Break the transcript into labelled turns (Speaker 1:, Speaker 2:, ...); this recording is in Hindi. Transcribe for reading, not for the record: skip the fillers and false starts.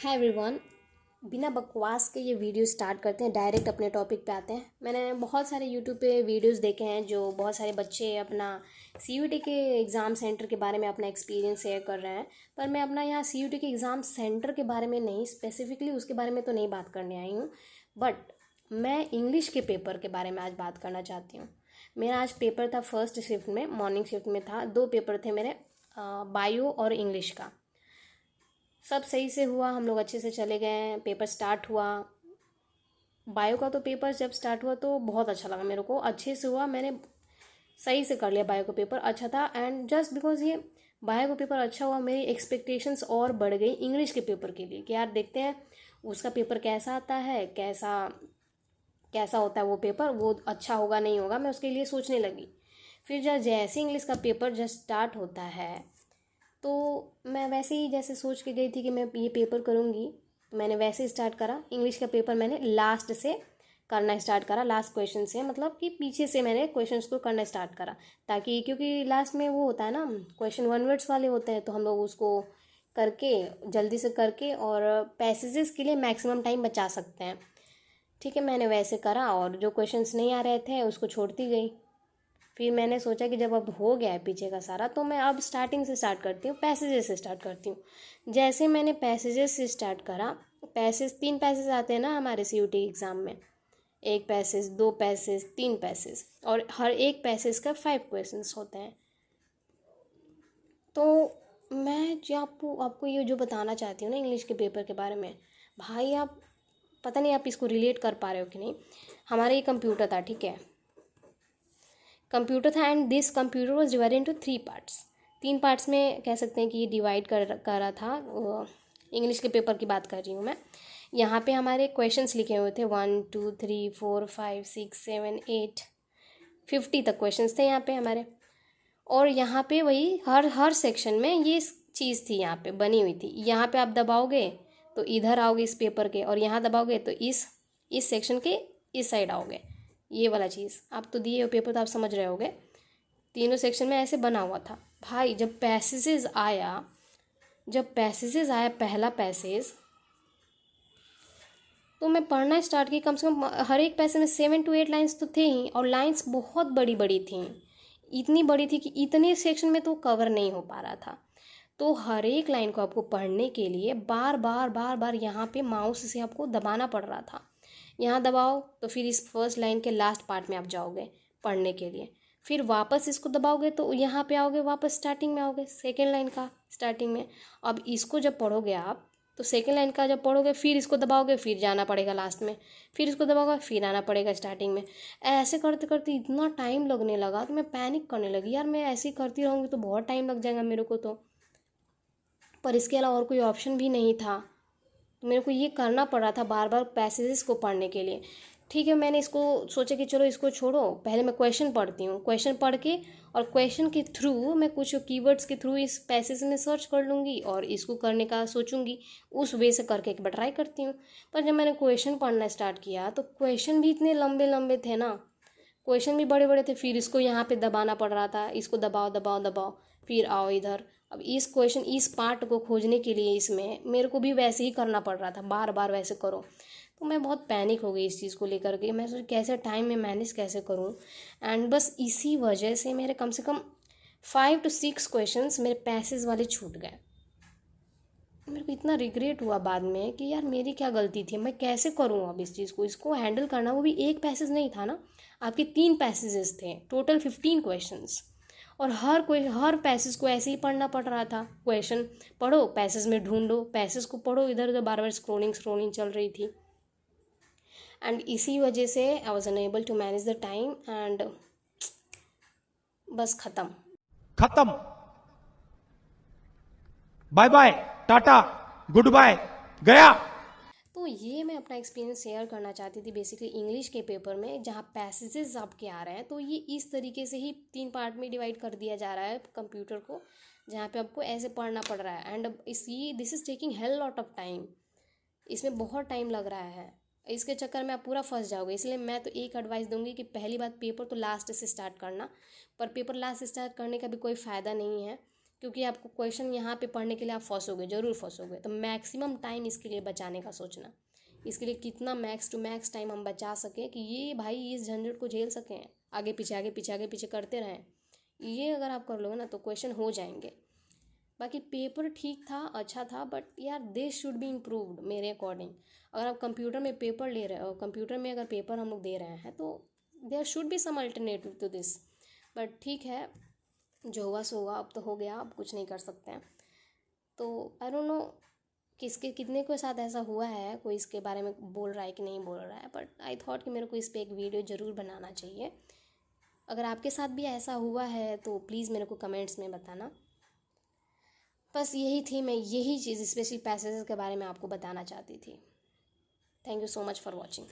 Speaker 1: Hi everyone. बिना बकवास के ये वीडियो स्टार्ट करते हैं, डायरेक्ट अपने टॉपिक पे आते हैं। मैंने बहुत सारे यूट्यूब पे वीडियोस देखे हैं जो बहुत सारे बच्चे अपना सीयूईटी के एग्ज़ाम सेंटर के बारे में अपना एक्सपीरियंस शेयर कर रहे हैं। पर मैं अपना यहाँ सीयूईटी के एग्ज़ाम सेंटर के बारे में नहीं, स्पेसिफिकली उसके बारे में तो नहीं बात करने आई हूँ। बट मैं इंग्लिश के पेपर के बारे में आज बात करना चाहती हूँ। मेरा आज पेपर था फर्स्ट शिफ्ट में, मॉर्निंग शिफ्ट में था। दो पेपर थे मेरे, बायो और इंग्लिश का। सब सही से हुआ, हम लोग अच्छे से चले गए। पेपर स्टार्ट हुआ, बायो का तो पेपर जब स्टार्ट हुआ तो बहुत अच्छा लगा मेरे को, अच्छे से हुआ। मैंने सही से कर लिया, बायो का पेपर अच्छा था। एंड जस्ट बिकॉज ये बायो का पेपर अच्छा हुआ, मेरी एक्सपेक्टेशंस और बढ़ गई इंग्लिश के पेपर के लिए कि यार देखते हैं उसका पेपर कैसा आता है, कैसा कैसा होता है वो पेपर, वो अच्छा होगा नहीं होगा, मैं उसके लिए सोचने लगी। फिर जब जैसे इंग्लिश का पेपर जस्ट स्टार्ट होता है तो मैं वैसे ही जैसे सोच के गई थी कि मैं ये पेपर करूँगी, तो मैंने वैसे ही स्टार्ट करा। इंग्लिश का पेपर मैंने लास्ट से करना स्टार्ट करा, लास्ट क्वेश्चन से, मतलब कि पीछे से मैंने क्वेश्चंस को करना स्टार्ट करा, ताकि क्योंकि लास्ट में वो होता है ना, क्वेश्चन वन वर्ड्स वाले होते हैं, तो हम लोग उसको करके जल्दी से करके और पैसेजेस के लिए मैक्सिमम टाइम बचा सकते हैं। ठीक है, मैंने वैसे करा और जो क्वेश्चंस नहीं आ रहे थे उसको छोड़ती गई। फिर मैंने सोचा कि जब अब हो गया है पीछे का सारा, तो मैं अब स्टार्टिंग से स्टार्ट करती हूँ, पैसेजेस से स्टार्ट करती हूँ। जैसे मैंने पैसेजेस से स्टार्ट करा, पैसेज 3 पैसेज आते हैं ना हमारे सीयूटी एग्ज़ाम में, एक पैसेज, 2 पैसेज, 3 पैसेज, और हर एक पैसेज का 5 क्वेश्चंस होते हैं। तो मैं जो आपको आपको ये जो बताना चाहती हूँ ना इंग्लिश के पेपर के बारे में, भाई आप पता नहीं आप इसको रिलेट कर पा रहे हो कि नहीं। हमारा ये कंप्यूटर था, ठीक है, कंप्यूटर था। And this computer was divided into 3 parts. 3 parts में कह सकते हैं कि ये डिवाइड कर रहा था। इंग्लिश के पेपर की बात कर रही हूँ मैं। यहाँ पे हमारे क्वेश्चंस लिखे हुए थे 1 2 3 4 5 6 7 8 50 तक क्वेश्चंस थे यहाँ पे हमारे। और यहाँ पे वही हर हर सेक्शन में ये चीज़ थी, यहाँ पे बनी हुई थी। यहाँ पे आप दबाओगे तो इधर आओगे इस पेपर के, और यहाँ दबाओगे तो इस सेक्शन के इस साइड आओगे। ये वाला चीज़ आप तो दिए हो पेपर, तो आप समझ रहे होगे। तीनों सेक्शन में ऐसे बना हुआ था। भाई जब पैसेजेस आया पहला पैसेज, तो मैं पढ़ना स्टार्ट की। कम से कम हर एक पैसे में 7 to 8 लाइन्स तो थे ही, और लाइन्स बहुत बड़ी बड़ी थी। इतनी बड़ी थी कि इतने सेक्शन में तो कवर नहीं हो पा रहा था। तो हर एक लाइन को आपको पढ़ने के लिए बार बार बार बार यहाँ पे माउस से आपको दबाना पड़ रहा था। यहाँ दबाओ तो फिर इस फर्स्ट लाइन के लास्ट पार्ट में आप जाओगे पढ़ने के लिए, फिर वापस इसको दबाओगे तो यहाँ पे आओगे, वापस स्टार्टिंग में आओगे, सेकेंड लाइन का स्टार्टिंग में। अब इसको जब पढ़ोगे आप, तो सेकेंड लाइन का जब पढ़ोगे फिर इसको दबाओगे, फिर जाना पड़ेगा लास्ट में, फिर इसको दबाओगे, फिर आना पड़ेगा स्टार्टिंग में। ऐसे करते करते इतना टाइम लगने लगा तो मैं पैनिक करने लगी, यार मैं ऐसे ही करती रहूँगी तो बहुत टाइम लग जाएगा मेरे को तो। पर इसके अलावा और कोई ऑप्शन भी नहीं था, तो मेरे को ये करना पड़ रहा था बार बार पैसेजेस को पढ़ने के लिए। ठीक है, मैंने इसको सोचा कि चलो इसको छोड़ो, पहले मैं क्वेश्चन पढ़ती हूँ। क्वेश्चन पढ़ के और क्वेश्चन के थ्रू मैं कुछ कीवर्ड्स के थ्रू इस पैसेज में सर्च कर लूँगी और इसको करने का सोचूंगी, उस वे से करके एक बार ट्राई करती हूँ। पर जब मैंने क्वेश्चन पढ़ना स्टार्ट किया तो क्वेश्चन भी इतने लंबे लंबे थे ना, क्वेश्चन भी बड़े बड़े थे। फिर इसको यहाँ पे दबाना पड़ रहा था, इसको दबाओ दबाओ दबाओ, फिर आओ इधर। अब इस क्वेश्चन इस पार्ट को खोजने के लिए इसमें मेरे को भी वैसे ही करना पड़ रहा था, बार बार वैसे करो। तो मैं बहुत पैनिक हो गई इस चीज़ को लेकर के। मैं सोच कैसे टाइम में मैनेज कैसे करूँ। एंड बस इसी वजह से मेरे कम से कम 5 to 6 क्वेश्चंस मेरे पैसेज वाले छूट गए। मेरे को इतना रिग्रेट हुआ बाद में कि यार मेरी क्या गलती थी, मैं कैसे करूँ अब इस चीज़ को, इसको हैंडल करना। वो भी एक पैसेज नहीं था ना, आपके 3 पैसेजेस थे, टोटल 15 क्वेश्चंस। और हर पैसेज को ऐसे ही पढ़ना पड़ रहा था। क्वेश्चन पढ़ो, पैसेज में ढूंढो, पैसेज को पढ़ो, इधर उधर बार बार स्क्रोलिंग स्क्रोलिंग चल रही थी। एंड इसी वजह से I was unable to manage the time and बस ख़त्म।
Speaker 2: खत्म। Bye bye, tata, good bye, गया।
Speaker 1: तो ये मैं अपना एक्सपीरियंस शेयर करना चाहती थी बेसिकली इंग्लिश के पेपर में, जहाँ पैसेजेस आपके आ रहे हैं। तो ये इस तरीके से ही 3 पार्ट में डिवाइड कर दिया जा रहा है कंप्यूटर को, जहाँ पे आपको ऐसे पढ़ना पड़ रहा है। And this is taking hell lot of time, इसमें बहुत टाइम लग रहा है। इसके चक्कर में आप पूरा फंस जाओगे। इसलिए मैं तो एक एडवाइस दूंगी कि पहली बात पेपर तो लास्ट से स्टार्ट करना, पर पेपर लास्ट से स्टार्ट करने का भी कोई फ़ायदा नहीं है, क्योंकि आपको क्वेश्चन यहाँ पे पढ़ने के लिए आप फंसोगे, ज़रूर फंसोगे। तो मैक्सिमम टाइम इसके लिए बचाने का सोचना, इसके लिए कितना मैक्स टू मैक्स टाइम हम बचा सकें कि ये भाई इस झंझट को झेल सकें, आगे पीछे आगे पीछे आगे पीछे करते रहें। ये अगर आप कर लोगे ना तो क्वेश्चन हो जाएंगे। बाकी पेपर ठीक था, अच्छा था, बट यार दिस शुड बी इम्प्रूव्ड मेरे अकॉर्डिंग। अगर आप कंप्यूटर में पेपर ले रहे हो, कंप्यूटर में अगर पेपर हम लोग दे रहे हैं तो there should be some alternative to this. But ठीक है, जो होगा सो होगा, अब तो हो गया, अब कुछ नहीं कर सकते हैं। तो आई डोंट नो किसके कितने के साथ ऐसा हुआ है, कोई इसके बारे में बोल रहा है कि नहीं बोल रहा है, बट आई थॉट कि मेरे को इस पर एक वीडियो ज़रूर बनाना चाहिए। अगर आपके साथ भी ऐसा हुआ है तो प्लीज़ मेरे को कमेंट्स में बताना। बस यही थी, मैं यही चीज़ स्पेशल पैसेजेस के बारे में आपको बताना चाहती थी। Thank you so much for watching.